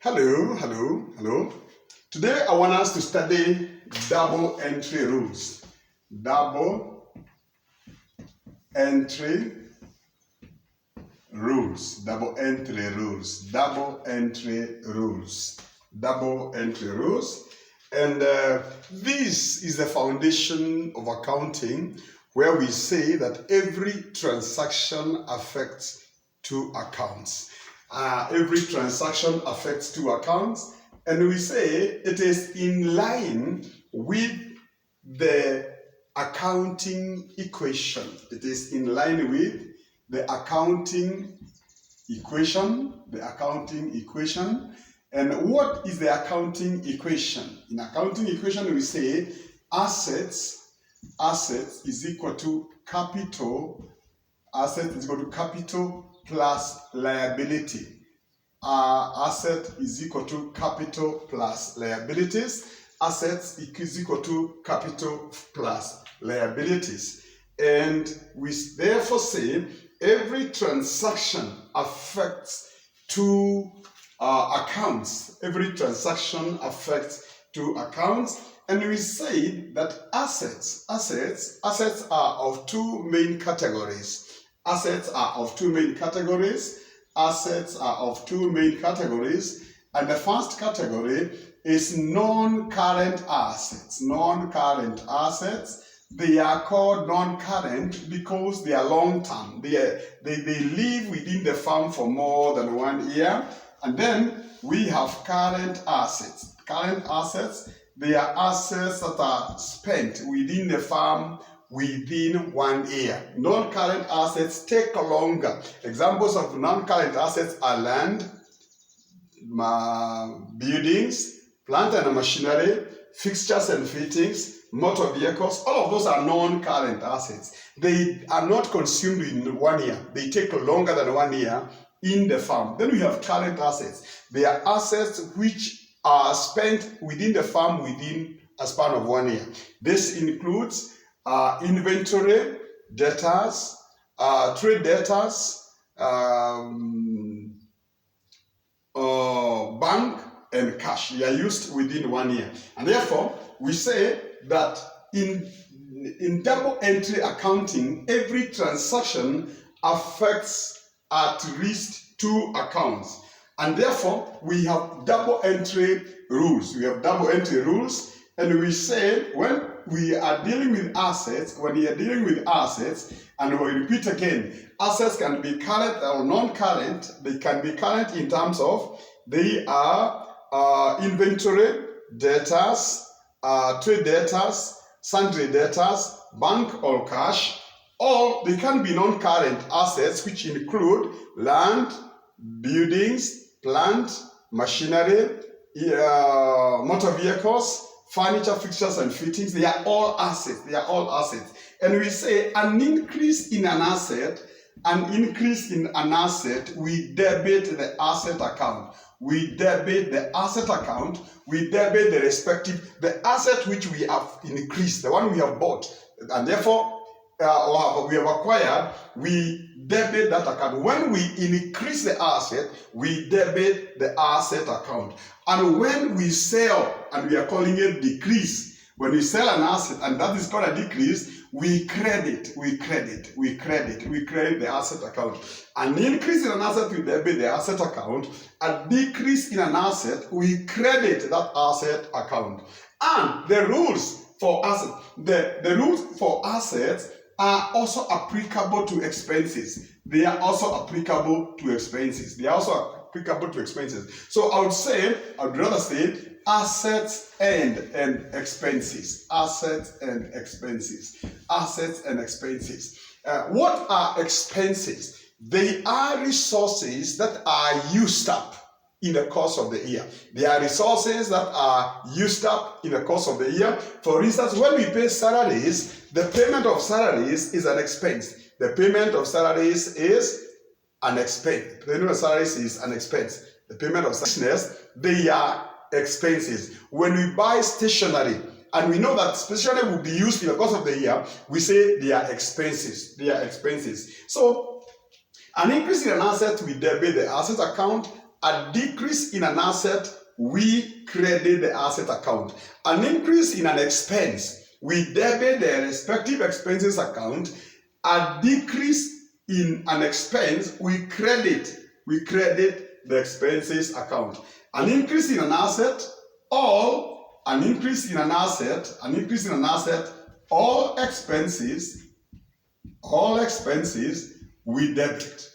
Hello. Today I want us to study double entry rules. Double entry rules. Double entry rules. Double entry rules. Double entry rules. And this is the foundation of accounting, where we say that every transaction affects two accounts. Every transaction affects two accounts, and we say it is in line with the accounting equation. It is in line with the accounting equation. And what is the accounting equation? In accounting equation, we say assets is equal to capital. Asset is equal to capital plus liability. Asset is equal to capital plus liabilities. Assets is equal to capital plus liabilities. And we therefore say every transaction affects two accounts. Every transaction affects two accounts. And we say that assets are of two main categories. Assets are of two main categories. And the first category is non-current assets. Non-current assets, they are called non-current because they are long-term. They live within the firm for more than 1 year. And then we have current assets. Current assets, they are assets that are spent within the firm within 1 year. Non-current assets take longer. Examples of non-current assets are land, buildings, plant and machinery, fixtures and fittings, motor vehicles. All of those are non-current assets. They are not consumed in 1 year. They take longer than 1 year in the farm. Then we have current assets. They are assets which are spent within the farm within a span of 1 year. This includes inventory, debtors, trade debtors, bank, and cash. They are used within 1 year. And therefore, we say that in double entry accounting, every transaction affects at least two accounts. And therefore, we have double entry rules. And we say when we are dealing with assets, and we repeat again, assets can be current or non-current. They can be current in terms of they are inventory, debtors, trade debtors, sundry debtors, bank or cash, or they can be non-current assets, which include land, buildings, plant, machinery, motor vehicles, furniture, fixtures, and fittings. They are all assets. And we say an increase in an asset, we debit the asset account. We debit the asset which we have increased, the one we have bought, and therefore we have acquired, we debit that account. When we increase the asset, we debit the asset account. And when we sell, and we are calling it decrease, when we sell an asset, and that is called a decrease, we credit the asset account. An increase in an asset, we debit the asset account. A decrease in an asset, we credit that asset account. And the rules for assets, the rules for assets are also applicable to expenses. They are also applicable to expenses. So I would rather say assets and expenses. What are expenses? They are resources that are used up in the course of the year. For instance, when we pay salaries, the payment of salaries is an expense. The payment of salaries is an expense. They are expenses. When we buy stationery, and we know that stationery will be used in the course of the year, we say they are expenses. So an increase in an asset, we debit the asset account. a decrease in an asset, we credit the asset account. An increase in an expense, we debit the respective expenses account. A decrease in an expense, we credit the expenses account. An increase in an asset, all expenses, we debit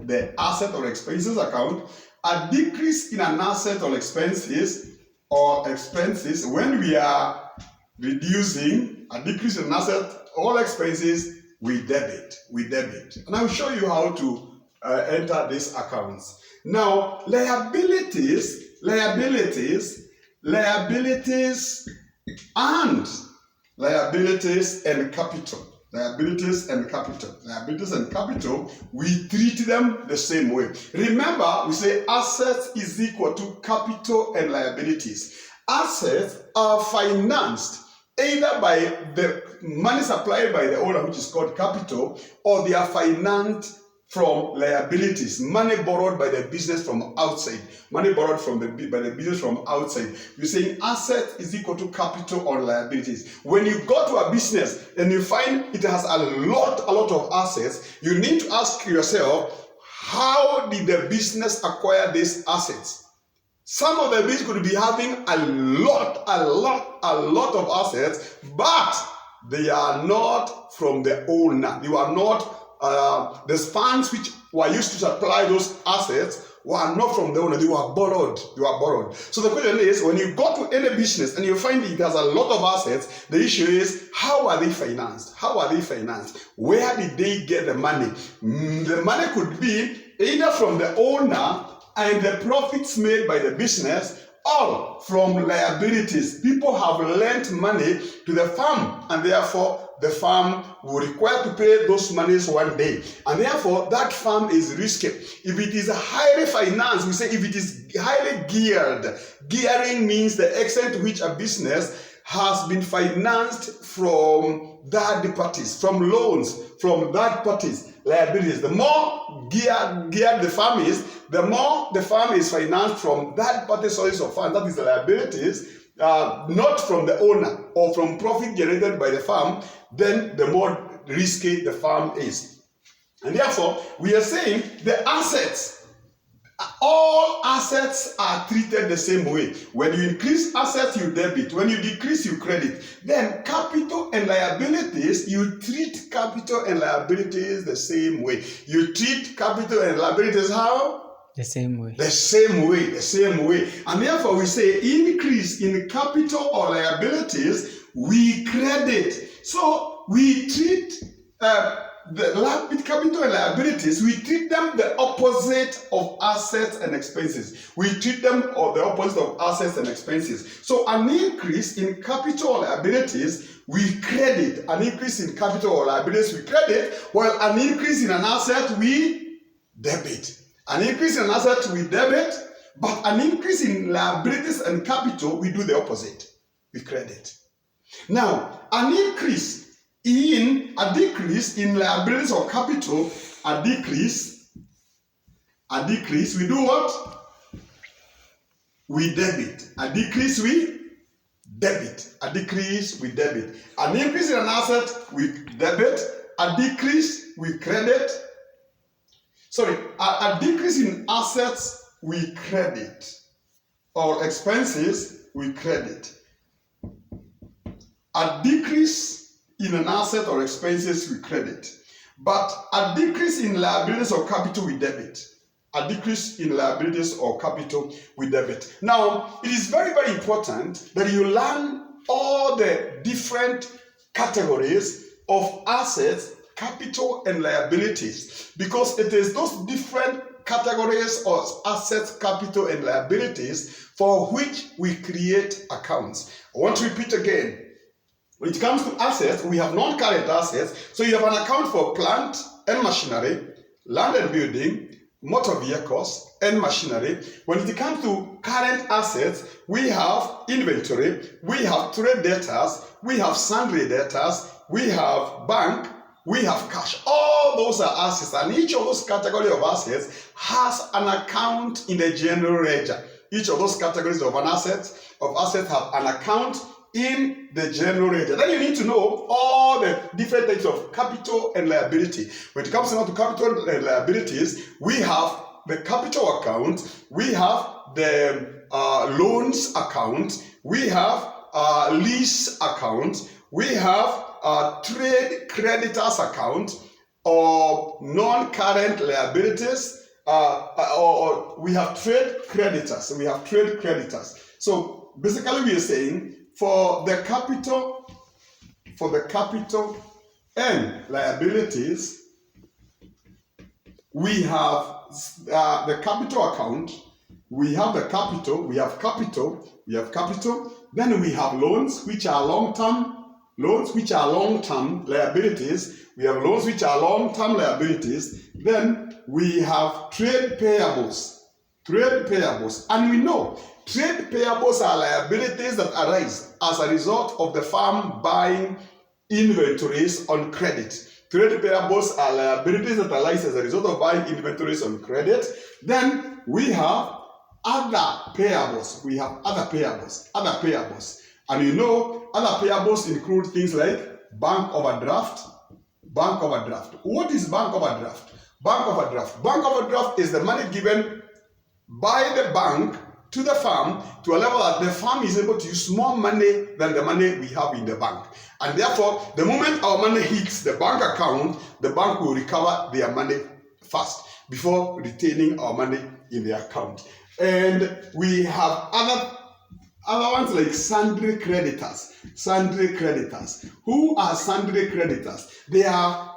the asset or expenses account. A decrease in an asset or expenses when we are reducing a decrease in an asset, all expenses, we debit. And I'll show you how to enter these accounts. Now, liabilities and capital. Liabilities and capital, we treat them the same way. Remember, we say assets is equal to capital and liabilities. Assets are financed either by the money supplied by the owner, which is called capital, or they are financed from liabilities, money borrowed by the business from outside. By the business from outside. You're saying asset is equal to capital or liabilities. When you go to a business and you find it has a lot of assets, you need to ask yourself, how did the business acquire these assets? Some of the business could be having a lot of assets, but they are not from the owner. They are not the funds which were used to supply those assets were not from the owner. They were borrowed. So the question is, when you go to any business and you find it has a lot of assets, the issue is, how are they financed? Where did they get the money? The money could be either from the owner and the profits made by the business, or from liabilities. People have lent money to the firm, and therefore the firm will require to pay those monies one day, and therefore that firm is risky. If it is highly financed, we say if it is highly geared. Gearing means the extent to which a business has been financed from third parties, from loans from third parties, liabilities. The more geared the firm is, the more the firm is financed from third party sources of funds, that is the liabilities, not from the owner or from profit generated by the firm, then the more risky the firm is. And therefore, we are saying the assets, all assets are treated the same way. When you increase assets, you debit. When you decrease, you credit. Then capital and liabilities, you treat capital and liabilities the same way. You treat capital and liabilities how? The same way. The same way. And therefore, we say increase in capital or liabilities, we credit. So we treat the capital and liabilities, we treat them the opposite of assets and expenses. We treat them the opposite of assets and expenses. So an increase in capital or liabilities, we credit. An increase in capital or liabilities, we credit, while an increase in an asset, we debit. An increase in an asset, we debit, but an increase in liabilities and capital, we do the opposite. We credit. Now, a decrease in liabilities or capital, a decrease, we do what? We debit. A decrease, we debit. A decrease, we debit. An increase in an asset, we debit. A decrease, we credit. A decrease in assets, we credit. Or expenses, we credit. A decrease in an asset or expenses, we credit. But a decrease in liabilities or capital, we debit. A decrease in liabilities or capital, we debit. Now, it is very, very important that you learn all the different categories of assets, capital, and liabilities, because it is those different categories of assets, capital, and liabilities for which we create accounts. I want to repeat again. When it comes to assets, we have non-current assets. So you have an account for plant and machinery, land and building, motor vehicles, and machinery. When it comes to current assets, we have inventory, we have trade debtors, we have sundry debtors, we have bank, we have cash. All those are assets, and each of those categories of assets has an account in the general ledger. Each of those categories of assets have an account in the general ledger. Then you need to know all the different types of capital and liability. When it comes now to capital and liabilities, we have the capital account, we have the loans account, we have lease account, we have trade creditors account, or non-current liabilities, or we have trade creditors. So we have trade creditors. So basically, we are saying for the capital and liabilities, we have the capital account. We have the capital. We have capital. Then we have loans, which are long-term. Loans which are long-term liabilities. We have loans which are long-term liabilities. Then we have trade payables. And we know trade payables are liabilities that arise as a result of the firm buying inventories on credit. Trade payables are liabilities that arise as a result of buying inventories on credit. Then we have other payables. And you know, other payables include things like bank overdraft. What is bank overdraft? Bank overdraft is the money given by the bank to the firm to a level that the firm is able to use more money than the money we have in the bank. And therefore, the moment our money hits the bank account, the bank will recover their money first before retaining our money in the account. And we have other ones like sundry creditors. Who are sundry creditors? They are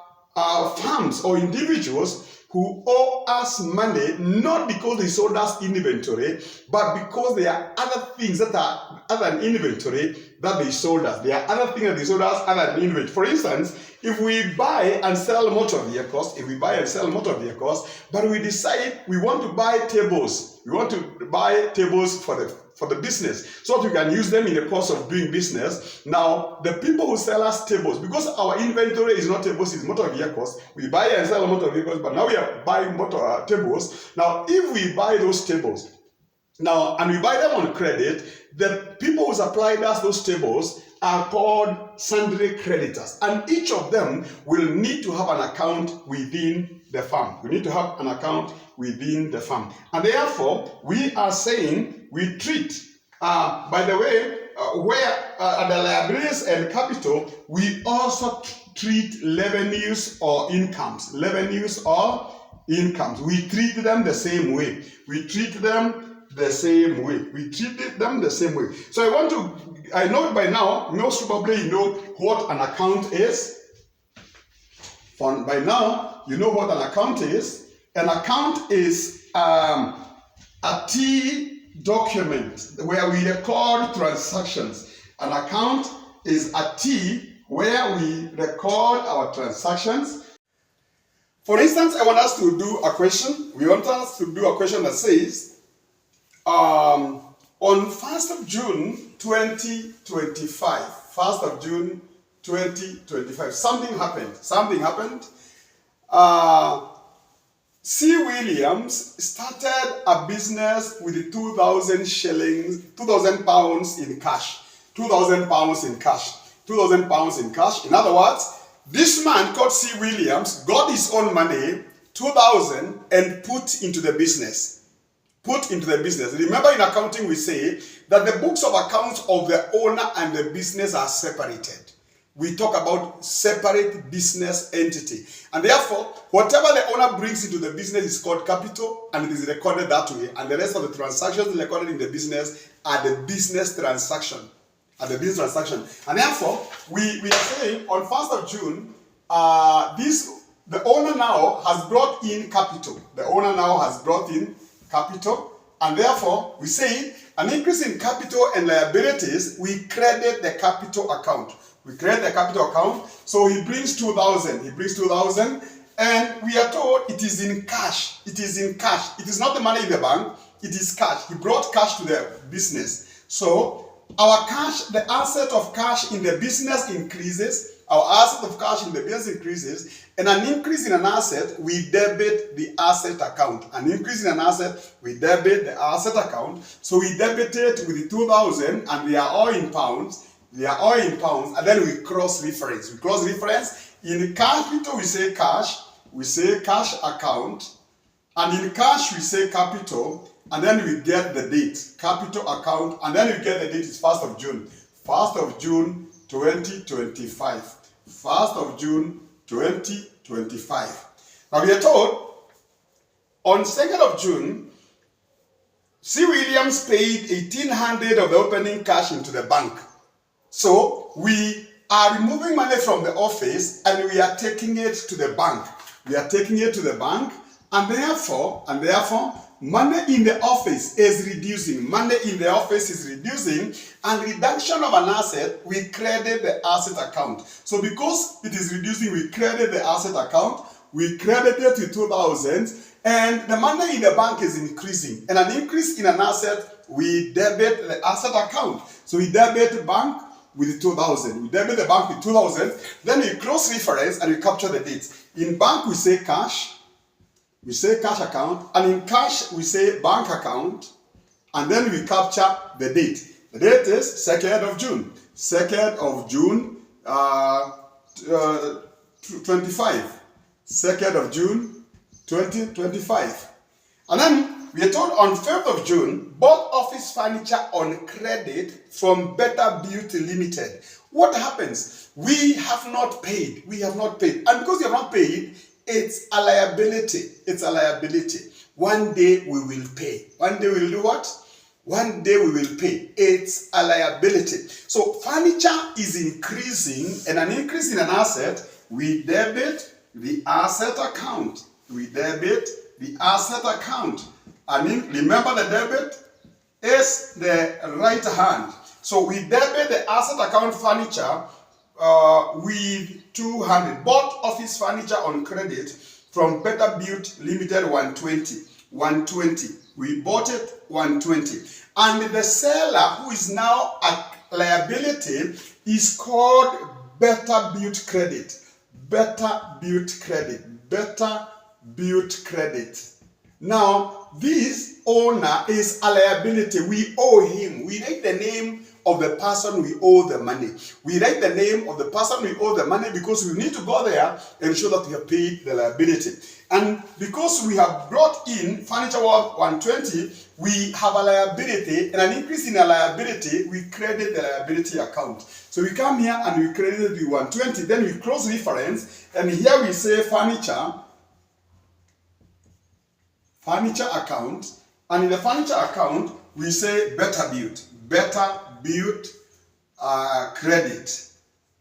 firms or individuals who owe us money, not because they sold us inventory, but because there are other things that are other than inventory that they sold us. There are other things that they sold us other than inventory. For instance, if we buy and sell motor vehicles, but we decide we want to buy tables. We want to buy tables for the business so that we can use them in the course of doing business. Now, the people who sell us tables, because our inventory is not tables, it's motor vehicles. We buy and sell motor vehicles, but now we are buying motor tables. Now, if we buy those tables, and we buy them on credit, the people who supplied us those tables are called sundry creditors, and each of them will need to have an account within the firm. And therefore, we are saying we treat, where the liabilities and capital, we also treat revenues or incomes. We treat them the same way. So I know by now, most probably you know what an account is. By now, you know what an account is. An account is a T document where we record transactions. An account is a T where we record our transactions. For instance, I want us to do a question. We want us to do a question that says, on 1st of June 2025, something happened. C. Williams started a business with 2,000 pounds in cash. 2,000 pounds in cash. In other words, this man called C. Williams got his own money, 2,000, and put into the business. Remember, in accounting we say that the books of accounts of the owner and the business are separated. We talk about separate business entity. And therefore, whatever the owner brings into the business is called capital, and it is recorded that way. And the rest of the transactions recorded in the business are the business transaction. And therefore, we are saying on 1st of June, the owner now has brought in capital. And therefore, we say an increase in capital and liabilities, we credit the capital account. So he brings 2,000. And we are told it is in cash. It is not the money in the bank. It is cash. He brought cash to the business. So our cash, the asset of cash in the business increases, our asset of cash in the business increases, and an increase in an asset, we debit the asset account. An increase in an asset, we debit the asset account. So we debit it with the 2,000, and they are all in pounds. They are all in pounds, and then we cross-reference. We cross-reference. In capital, we say cash account, and in cash, we say capital, and then we get the date, capital account, and then we get the date is 1st of June. 1st of June, 2025. 1st of June, 2025. Now we are told, on 2nd of June, C. Williams paid 1,800 of the opening cash into the bank. So we are removing money from the office and we are taking it to the bank. We are taking it to the bank, and therefore, money in the office is reducing. Money in the office is reducing, and reduction of an asset, we credit the asset account. So because it is reducing, we credit the asset account. We credit it to 2,000, and the money in the bank is increasing. And an increase in an asset, we debit the asset account. So we debit the bank with 2,000. We debit the bank with 2,000. Then we cross-reference and we capture the dates. In bank, we say cash. We say cash account, and in cash we say bank account, and then we capture the date. The date is 2nd of June. 2nd of June, 25. 2nd of June, 2025. And then we are told on 5th of June, bought office furniture on credit from Better Beauty Limited. What happens? We have not paid. We have not paid. And because we have not paid, it's a liability. It's a liability. One day we will pay. One day we will do what? One day we will pay. It's a liability. So furniture is increasing, and an increase in an asset, we debit the asset account. We debit the asset account. And remember, the debit is the right hand. So we debit the asset account furniture with 200. Bought office furniture on credit from Better Beauty Limited 120. We bought it 120. And the seller, who is now a liability, is called Better Beauty Credit. Better Beauty Credit. Better Beauty Credit. Now, this owner is a liability. We owe him. We write the name of the person we owe the money. We write the name of the person we owe the money because we need to go there and show that we have paid the liability. And because we have brought in furniture worth 120, we have a liability, and an increase in a liability, we credit the liability account. So we come here and we credit the 120, then we cross reference, and here we say furniture account, and in the furniture account, we say Better Beauty credit,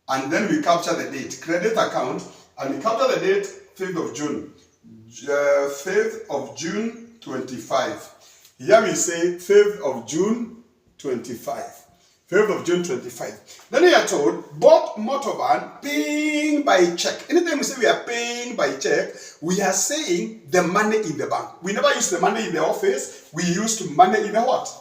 and then we capture the date, credit account, and we capture the date 5th of June, 5th of June 25. Here we say 5th of June 25. 5th of June 25. Then we are told, bought motor van, paying by check. Anytime we say we are paying by check, we are saying the money in the bank. We never use the money in the office. We used money in the what?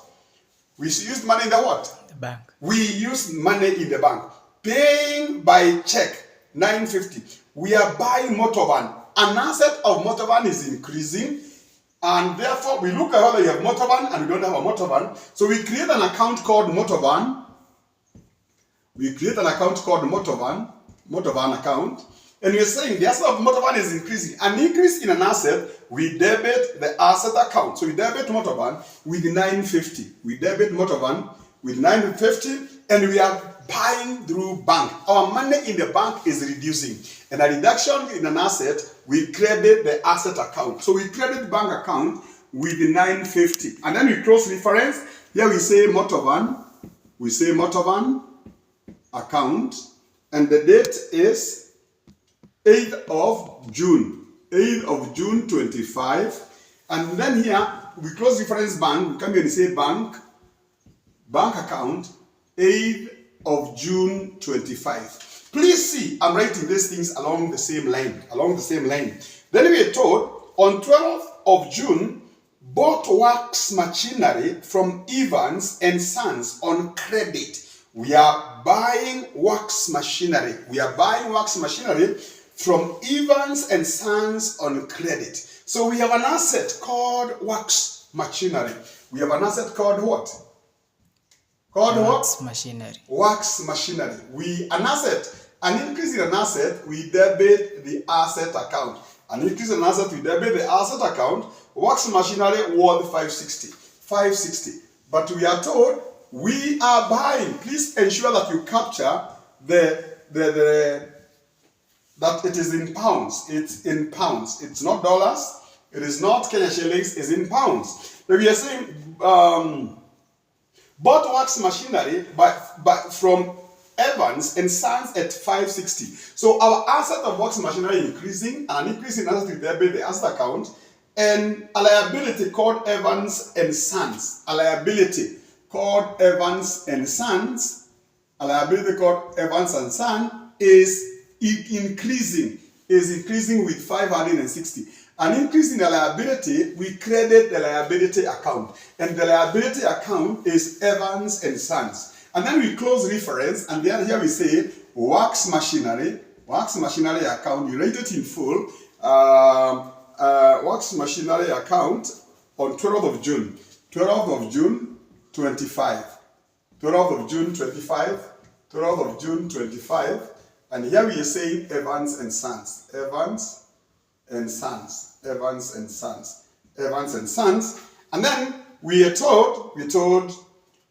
We used money in the what? The bank. We used money in the bank. Paying by check, 950. We are buying motor van. An asset of motor van is increasing, and therefore we look at whether you have motor van and we don't have a motor van. So we create an account called motor van. We create an account called motor van account. And we're saying the asset of motor van is increasing. An increase in an asset, we debit the asset account. So we debit motor van with 950. We debit motor van with 950, and we are buying through bank. Our money in the bank is reducing. And a reduction in an asset, we credit the asset account. So we credit bank account with 950. And then we cross reference. Here we say motor van. We say motor van account. And the date is 8th of June. 8th of June 25. And then here we close reference bank. We come here and say bank account, 8th of June 25. Please see, I'm writing these things along the same line. Then we are told, on 12th of June, bought works machinery from Evans and Sons on credit. We are buying wax machinery. We are buying wax machinery from Evans and Sons on credit. So we have an asset called wax machinery. We have an asset called what? Called wax what? Machinery. Wax machinery. An increase in an asset, we debit the asset account. An increase in an asset, we debit the asset account. Wax machinery worth 560. 560. But we are told we are buying. Please ensure that you capture that it is in pounds. It's in pounds. It's not dollars. It is not Kenya shillings. It's in pounds. So we are saying bought wax machinery from Evans and Sons at 560. So our asset of wax machinery increasing, and an increase in asset to debit the asset account, and a liability called Evans and Sons. A liability called Evans and Sons. A liability called Evans and Sons is increasing with 560. An increase in the liability, we credit the liability account, and the liability account is Evans and Sons. And then we close reference, and then here we say wax machinery account. You rate it in full. Wax machinery account on 12th of June 25. 12th of June 25. 12th of June 25. And here we are saying Evans and Sons. Evans and Sons. Evans and Sons. Evans and Sons. And then we are told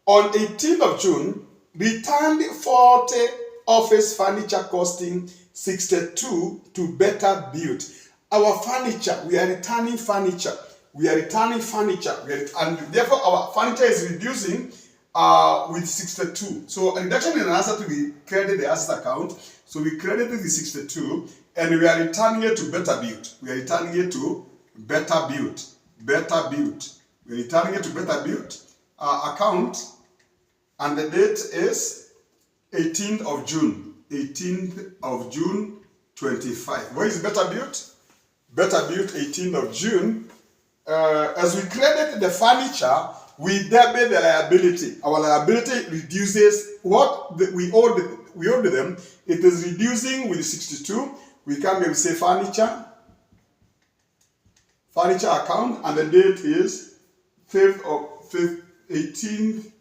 on 18th of June, returned 40 office furniture costing 62 to Better Built. Our furniture, we are returning furniture. And therefore our furniture is reducing with 62. So a reduction in an asset, we credit the asset account. So we credited the 62, and we are returning it to Better Built. We are returning it to Better Built. Better Built. We are returning it to Better Built account, and the date is 18th of June. 18th of June 25. Where is Better Built? Better Built, 18th of June. As we credit the furniture, we debit the liability. Our liability reduces what we owed them. It is reducing with 62. We come here, we say furniture account, and the date is 18th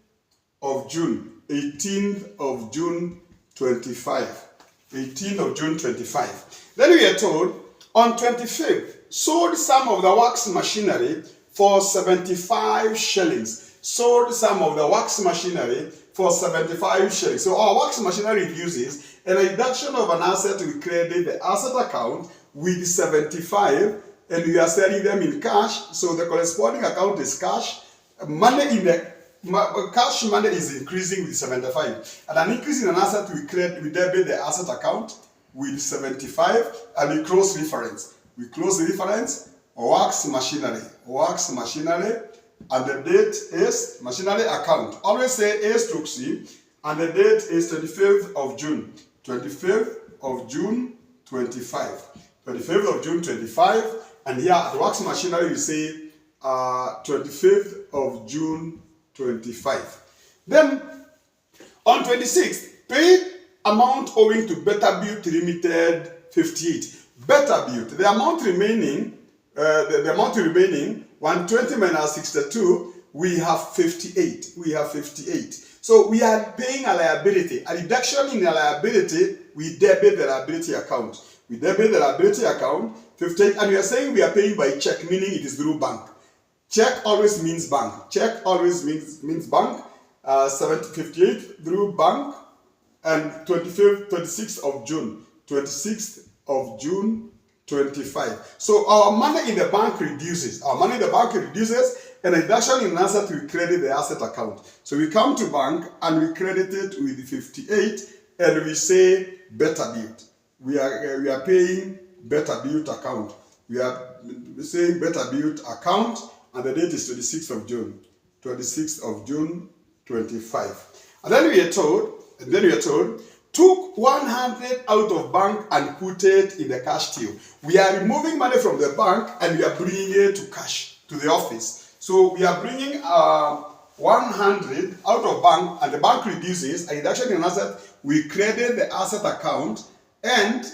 of June. 18th of June 25. 18th of June 25. Then we are told on 25th, sold some of the wax machinery for 75 shillings. Sold some of the wax machinery for 75 shillings. So our wax machinery reduces, and a reduction of an asset, we credit the asset account with 75, and we are selling them in cash. So the corresponding account is cash. Cash money is increasing with 75, and an increase in an asset, we debit the asset account with 75, and we close reference. We close the reference, wax machinery, and the date is machinery account. Always say A/C, and the date is 25th of June. 25th of June 25. 25th of June 25, and here at wax machinery we say 25th of June 25. Then on 26th, paid amount owing to Better Built Limited 58. Better Built, the amount remaining 120 minus 62, we have 58. So we are paying a liability. A reduction in a liability, we debit the liability account. 58, and we are saying we are paying by check, meaning it is through bank. Check always means bank. 58 through bank, and 26th of June. 26th of June 25. So our money in the bank reduces. And a reduction in asset, we credit the asset account. So we come to bank and we credit it with 58, and we say Better Built. We are paying Better Built account. We are saying Better Built account, and the date is 26th of June. 26th of June 25. And then we are told, took 100 out of bank and put it in the cash till. We are removing money from the bank and we are bringing it to cash, to the office. So we are bringing 100 out of bank and the bank reduces, a reduction in asset, we credit the asset account, and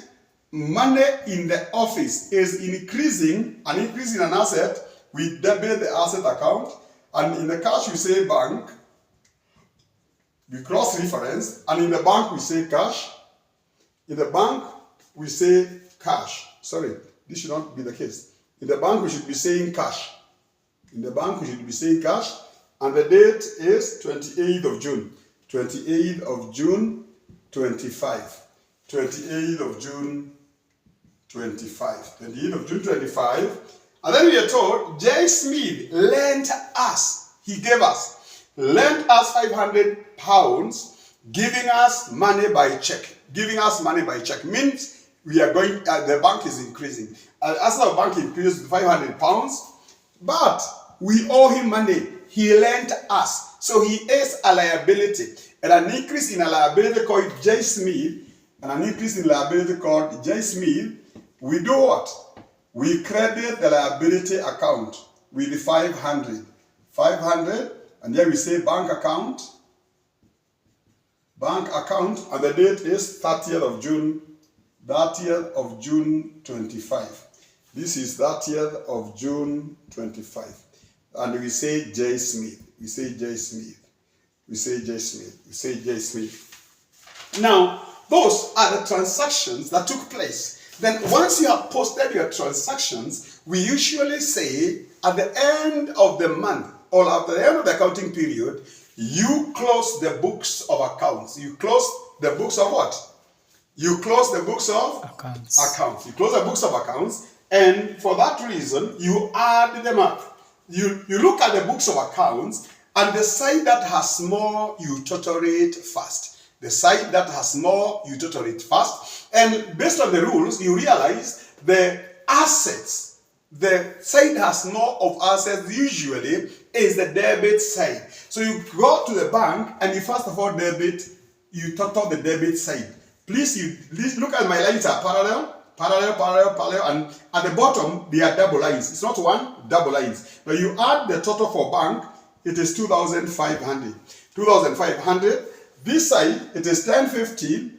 money in the office is increasing, an increase in an asset, we debit the asset account, and in the cash we say bank, we cross-reference, and in the bank we say cash. In the bank we say cash. Sorry, this should not be the case. In the bank we should be saying cash. In the bank we should be saying cash, and the date is 28th of June. 28th of June 25. 28th of June 25. 28th of June 25. And then we are told J. Smith lent us, he gave us, lent us £500, giving us money by check. Giving us money by check means we are going, the bank is increasing. As our bank increases to £500, but we owe him money. He lent us. So he is a liability. And an increase in a liability called J. Smith, and an increase in liability called J. Smith, we do what? We credit the liability account with the 500. 500, and then we say bank account. Bank account, and the date is 30th of June. 30th of June 25. This is 30th of June 25. And we say J. Smith. We say J. Smith. We say J. Smith. We say J. Smith. Now, those are the transactions that took place. Then once you have posted your transactions, we usually say at the end of the month or at the end of the accounting period, you close the books of accounts. You close the books of what? You close the books of accounts. You close the books of accounts, and for that reason, you add them up. You look at the books of accounts, and the side that has more, you total it first. The side that has more, you total it first. And based on the rules, you realize the assets, the side has more of assets usually is the debit side. So you go to the bank and you first of all debit, you total the debit side. Please look at my lines are parallel, and at the bottom they are double lines. It's not one, double lines. Now you add the total for bank, it is 2,500. 2,500. This side, it is 1050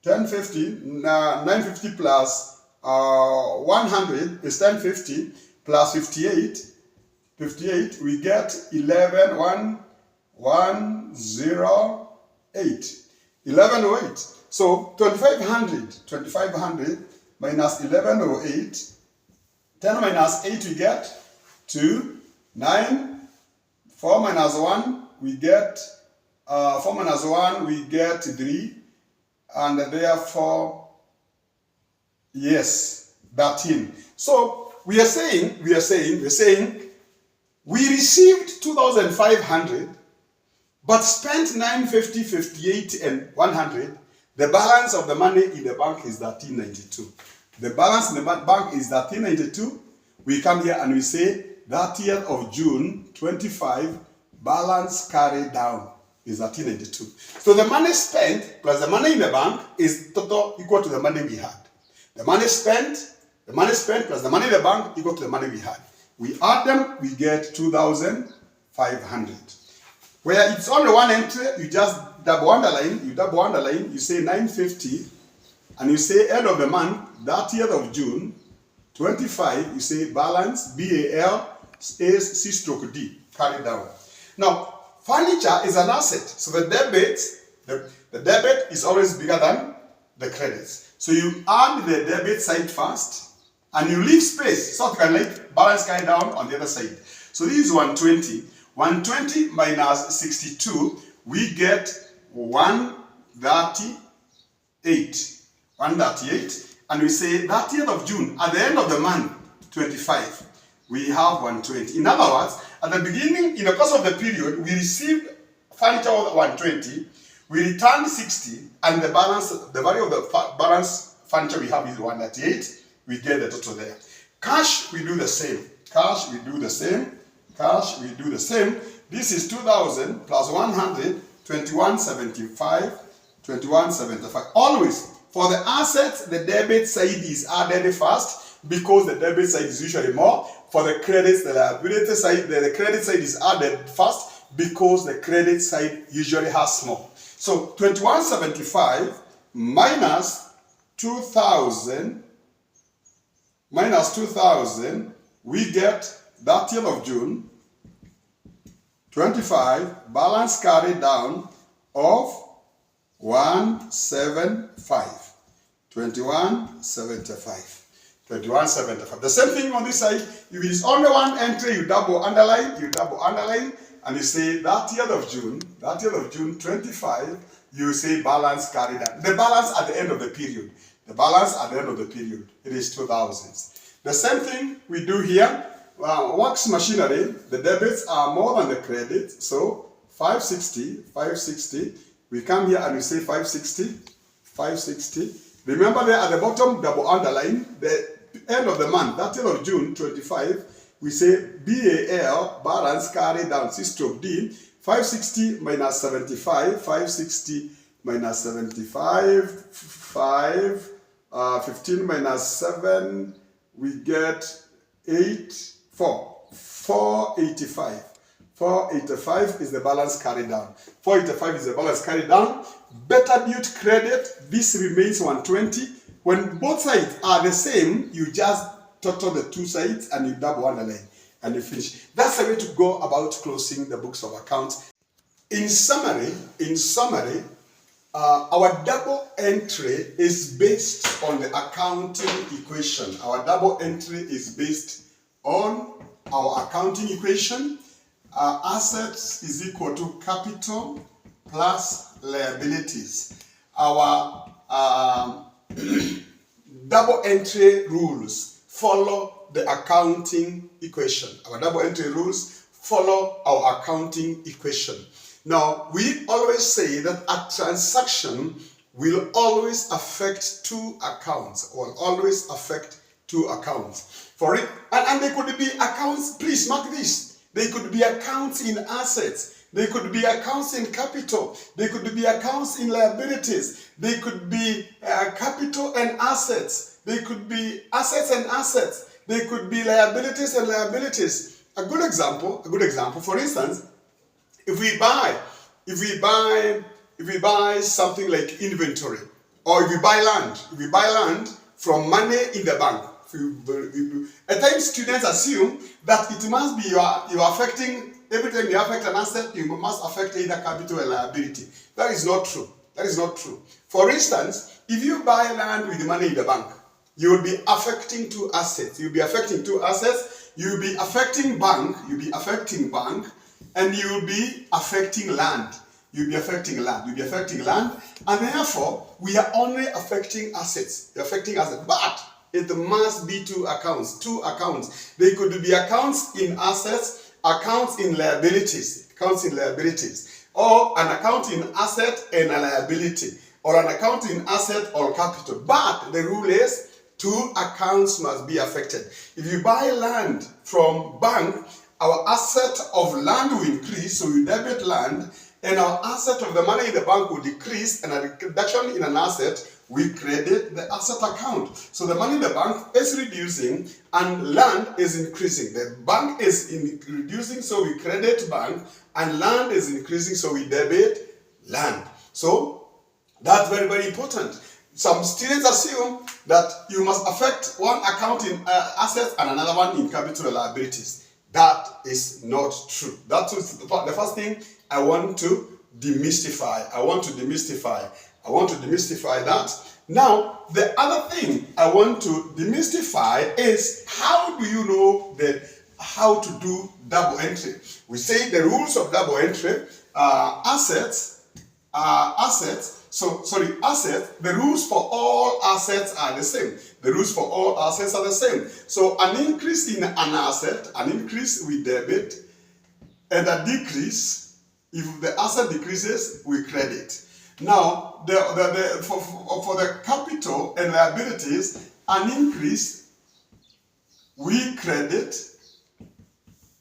950 plus 100 is 1050 plus 58, we get 11,108. 1108. So 2,500 minus 1108, 10 minus 8 we get 2, 9, 4 minus 1 we get 4 minus 1 we get 3, and therefore yes, 13. So we are saying we received 2,500 but spent 950, 58 and 100. The balance of the money in the bank is 1392. The balance in the bank is 1392. We come here and we say 30th of June 25, balance carried down is 1392. So the money spent plus the money in the bank is total equal to the money we had. The money spent plus the money in the bank equal to the money we had. We add them, we get 2,500. Where it's only one entry, you just double underline, you say 950, and you say end of the month, 30th of June, 25, you say balance, BAL, is C/D, carried down. Now, furniture is an asset, so the debit is always bigger than the credits. So you add the debit side first, and you leave space so you can let balance carry down on the other side. So this is 120. 120 minus 62, we get 138. 138. And we say 30th of June, at the end of the month, 25, we have 120. In other words, at the beginning, in the course of the period, we received furniture of 120, we returned 60, and the balance, the value of the balance furniture we have is 138. We get the total there. Cash, we do the same. Cash, we do the same. Cash, we do the same. This is 2,000 plus 100, 2175, 2175. Always, for the assets, the debit side is added first. because the debit side is usually more. For the credits, the liability side, the credit side is added first because the credit side usually has more. So 2175 minus 2000, we get 30th of June, 25, balance carried down of 175. 2175. 2175. The same thing on this side. If it is only one entry, you double underline, and you say 30th of June, 25, you say balance carried down. The balance at the end of the period. It is 2000s. The same thing we do here. Works machinery, the debits are more than the credits, so 560. We come here and we say 560. Remember there at the bottom, double underline, the end of the month, 30th of June, 25, we say BAL, balance carried down, C/D, 560 minus 75, 560 minus 75, 15 minus 7, we get 485. 485 is the balance carried down. 485 is the balance carried down. Better built credit, this remains 120. When both sides are the same, you just total the two sides and you double underline and you finish. That's the way to go about closing the books of accounts. In summary, our double entry is based on the accounting equation. Our double entry is based on our accounting equation. Assets is equal to capital plus liabilities. Our double entry rules follow the accounting equation. Our double entry rules follow our accounting equation. Now, we always say that a transaction will always affect two accounts, For it, and they could be accounts, please mark this. They could be accounts in assets. They could be accounts in capital. They could be accounts in liabilities. They could be capital and assets. They could be assets and assets. They could be liabilities and liabilities. A good example, for instance, if we buy something like inventory, or if we buy land from money in the bank. At times students assume that it must be you are affecting, every time you affect an asset, you must affect either capital or liability. That is not true. For instance, if you buy land with money in the bank, you will be affecting two assets. You'll be affecting bank, and you'll be affecting land. And therefore, we are only affecting assets. But it must be two accounts. They could be accounts in assets, accounts in liabilities, or an account in asset and a liability, or an account in asset or capital. But the rule is two accounts must be affected. If you buy land from bank, our asset of land will increase, so we debit land, and our asset of the money in the bank will decrease, and a reduction in an asset, we credit the asset account. So the money in the bank is reducing and land is increasing. The bank is reducing, so we credit bank, and land is increasing, so we debit land. So that's very, very important. Some students assume that you must affect one account in assets and another one in capital or liabilities. That is not true. That is the first thing I want to demystify. I want to demystify that. Now, the other thing I want to demystify is how do you know how to do double entry? We say the rules of double entry assets. The rules for all assets are the same. So an increase in an asset, we debit, and a decrease, if the asset decreases, we credit. Now, for the capital and liabilities, an increase, we credit,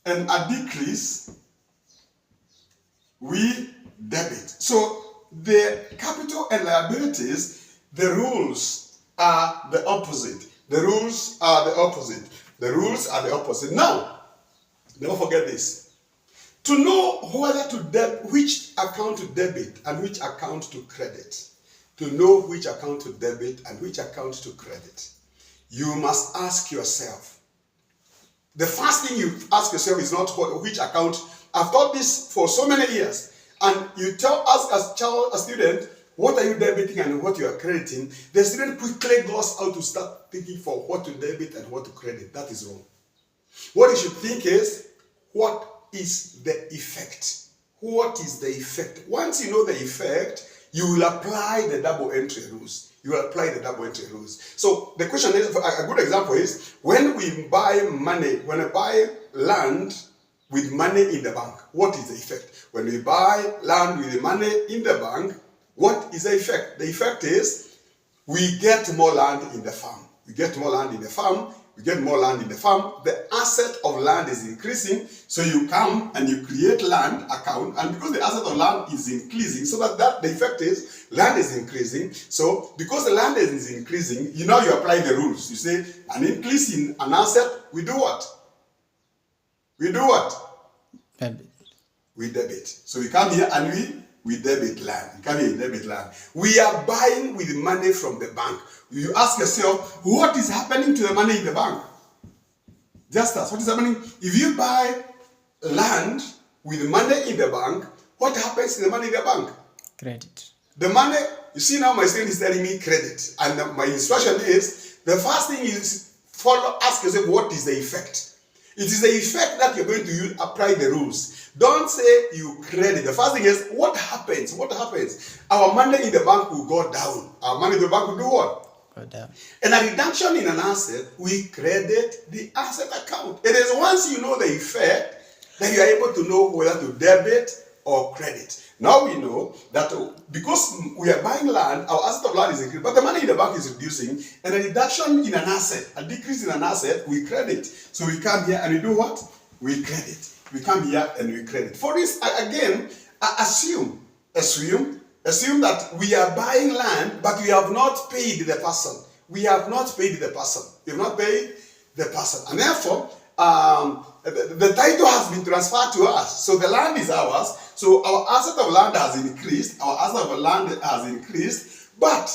and a decrease, we debit. So the capital and liabilities, the rules are the opposite. The rules are the opposite. The rules are the opposite. Now, never forget this. To know whether to which account to debit and which account to credit, to know which account to debit and which account to credit, you must ask yourself. The first thing you ask yourself is not which account. I've taught this for so many years, and you tell us as a student, what are you debiting and what you are crediting? The student quickly goes out to start thinking for what to debit and what to credit. That is wrong. What you should think is, what is the effect? What is the effect? Once you know the effect, you will apply the double entry rules. You will apply the double entry rules. So the question is, a good example is, when we buy money, when I buy land with money in the bank, what is the effect? When we buy land with the money in the bank, what is the effect? The effect is, we get more land in the farm. We get more land in the farm. We get more land in the farm. The asset of land is increasing. So you come and you create land account. And because the asset of land is increasing, so that the effect is, land is increasing. So because the land is increasing, you apply the rules. You say, an increase in an asset, we do what? We do what? Debit. We debit. So we come here and we debit land. You come here and debit land. We are buying with money from the bank. You ask yourself, what is happening to the money in the bank? Just as what is happening? If you buy land with money in the bank, what happens to the money in the bank? Credit. The money, you see now my student is telling me credit. And my instruction is, the first thing is, ask yourself, what is the effect? It is the effect that you're going to apply the rules. Don't say you credit. The first thing is, what happens? What happens? Our money in the bank will go down. Our money in the bank will do what? Go down. And a reduction in an asset, we credit the asset account. It is once you know the effect that you are able to know whether to debit or credit. Now we know that because we are buying land, our asset of land is increasing, but the money in the bank is reducing, and a reduction in an asset, a decrease in an asset, we credit. So we come here and we do what? We credit. We come here and we credit. For this, again, assume that we are buying land, but we have not paid the person. We have not paid the person. We have not paid the person. And therefore, the title has been transferred to us. So the land is ours. So our asset of land has increased. Our asset of land has increased. But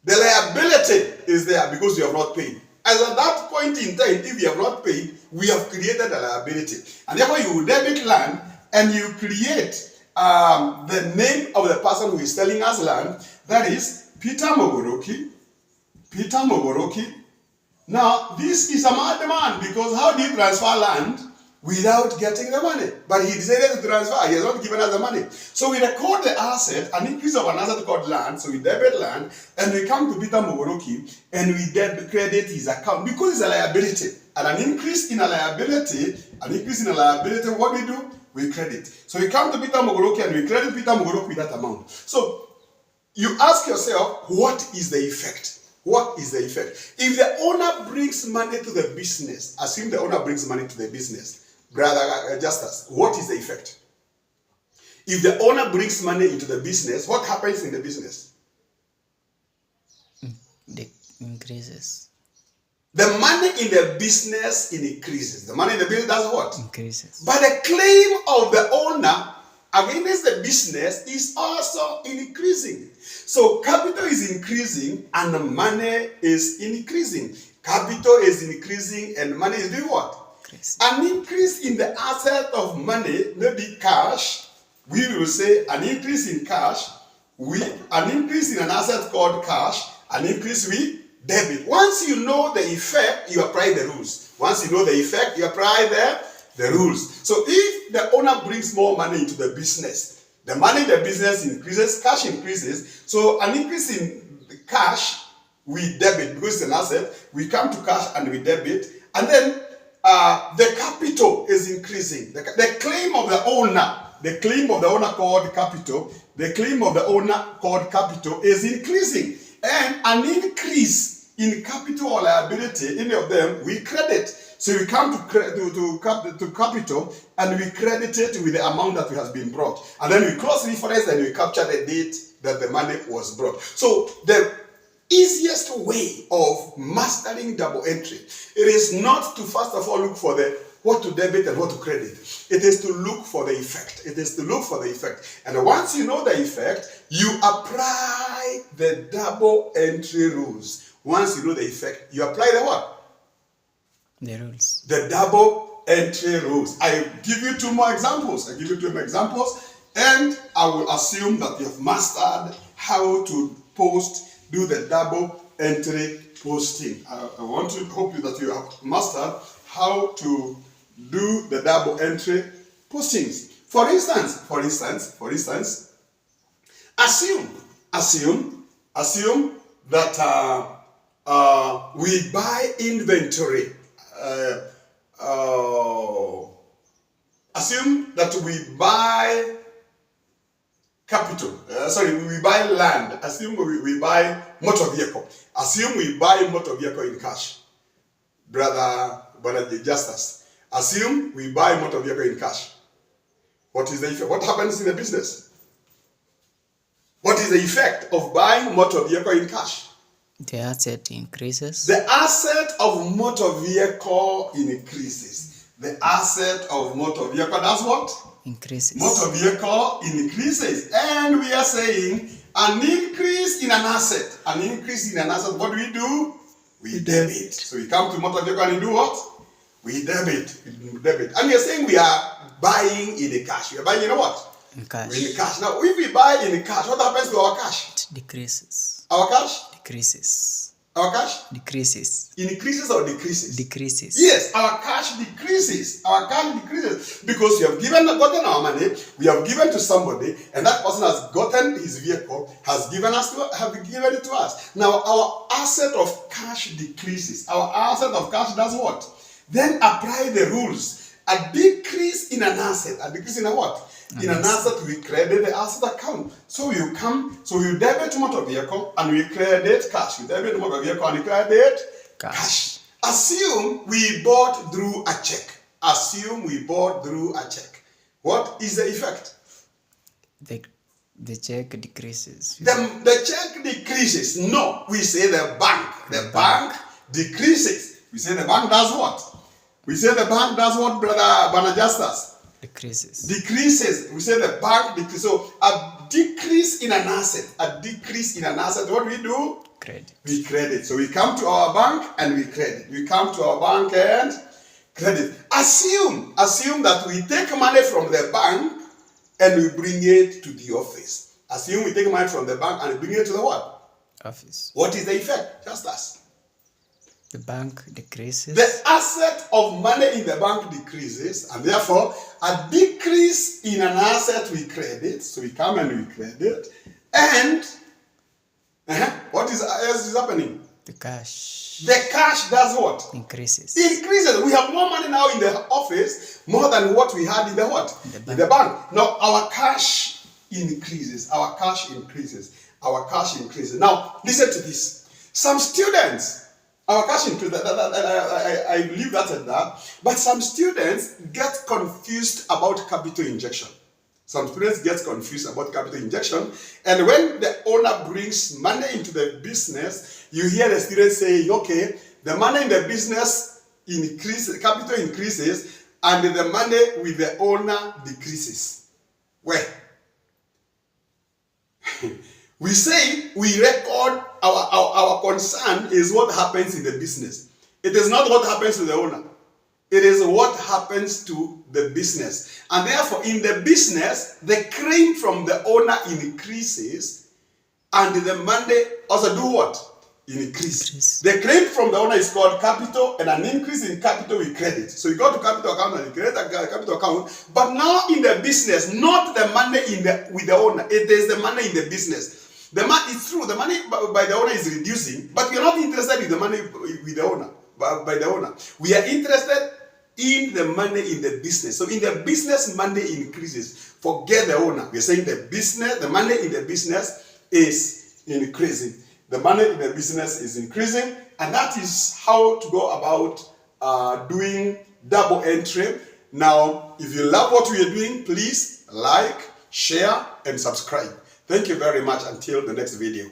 the liability is there because we have not paid. As at that point in time, if we have not paid, we have created a liability. And therefore, you will debit land and you create the name of the person who is selling us land. That is Peter Mogoroki. Peter Mogoroki. Now, this is a madman, because how do you transfer land without getting the money? But he decided to transfer. He has not given us the money. So we record the asset, an increase of an asset called land. So we debit land, and we come to Peter Mogoroki, and we credit his account because it's a liability. And an increase in a liability, what we do? We credit. So we come to Peter Mogoroki, and we credit Peter Mogoroki with that amount. So you ask yourself, what is the effect? What is the effect? If the owner brings money to the business, assume the owner brings money to the business, brother Justus, what is the effect? If the owner brings money into the business, what happens in the business? It increases. The money in the business increases. The money in the business does what? Increases. But the claim of the owner against the business is also increasing. So capital is increasing and the money is increasing. Capital is increasing and money is doing what? Increase. An increase in the asset of money, maybe cash, we will say an increase in cash, an increase in an asset called cash, an increase with debit. Once you know the effect, you apply the rules. Once you know the effect, you apply the rules. So if the owner brings more money into the business, the money in the business increases, cash increases. So an increase in the cash, we debit because it's an asset. We come to cash and we debit. And then the capital is increasing. The claim of the owner called capital, is increasing. And an increase in capital or liability, any of them, we credit. So we come to capital and we credit it with the amount that has been brought. And then we cross reference and we capture the date that the money was brought. So the easiest way of mastering double entry, it is not to first of all look for the what to debit and what to credit. It is to look for the effect. It is to look for the effect. And once you know the effect, you apply the double entry rules. Once you know the effect, you apply the what? The rules. The double entry rules. I give you two more examples. And I will assume that you have mastered how to do the double entry posting. I want to hope that you have mastered how to do the double entry postings. For instance, assume that we buy inventory. Assume that we buy capital. We buy land. Assume we buy motor vehicle. Assume we buy motor vehicle in cash. Brother Justus. Assume we buy motor vehicle in cash. What is the effect? What happens in the business? What is the effect of buying motor vehicle in cash? The asset increases. The asset of motor vehicle increases. The asset of motor vehicle does what? Increases. Motor vehicle increases. And we are saying an increase in an asset. An increase in an asset, what do? We debit. So we come to motor vehicle and we do what? We debit. And we are saying we are buying in the cash. We are buying in what? In cash. In the cash. Now, if we buy in the cash, what happens to our cash? It decreases. Our cash? Decreases. Our cash? Decreases. Increases or decreases? Decreases. Yes, our cash decreases. Our cash decreases because we have gotten our money, we have given to somebody, and that person has gotten his vehicle, have given it to us. Now our asset of cash decreases. Our asset of cash does what? Then apply the rules. A decrease in an asset. A decrease in a what? In an asset, we credit the asset account. So you debit motor vehicle and we credit cash. You debit motor vehicle and we credit cash. Assume we bought through a check. What is the effect? The check decreases. The check decreases. No, we say the bank. The bank decreases. We say the bank does what? Brother Justus? Decreases. We say the bank decreases. So a decrease in an asset. What do we do? Credit. We credit. So we come to our bank and we credit. Assume that we take money from the bank and we bring it to the office. Assume we take money from the bank and we bring it to the what? Office. What is the effect? Just us. The bank decreases. The asset of money in the bank decreases, and therefore a decrease in an asset we credit. So we come and we credit. And what else is happening? The cash. The cash does what? Increases. We have more money now in the office, more than what we had in the what? In the bank. Now our cash increases. Now listen to this. Some students. Our cash increases. I leave that at that. But some students get confused about capital injection. And when the owner brings money into the business, you hear the students saying, okay, the money in the business increases, capital increases, and the money with the owner decreases. Where? We say we record our concern is what happens in the business. It is not what happens to the owner. It is what happens to the business. And therefore, in the business, the claim from the owner increases, and the money also do what? Increase. The claim from the owner is called capital, and an increase in capital we credit. So you go to capital account and you credit a capital account. But now in the business, not the money with the owner. It is the money in the business. It's true, the money by the owner is reducing, but we are not interested in the money with the owner, by the owner. We are interested in the money in the business. So in the business, money increases. Forget the owner. We are saying the money in the business is increasing. The money in the business is increasing, and that is how to go about doing double entry. Now, if you love what we are doing, please like, share, and subscribe. Thank you very much. Until the next video.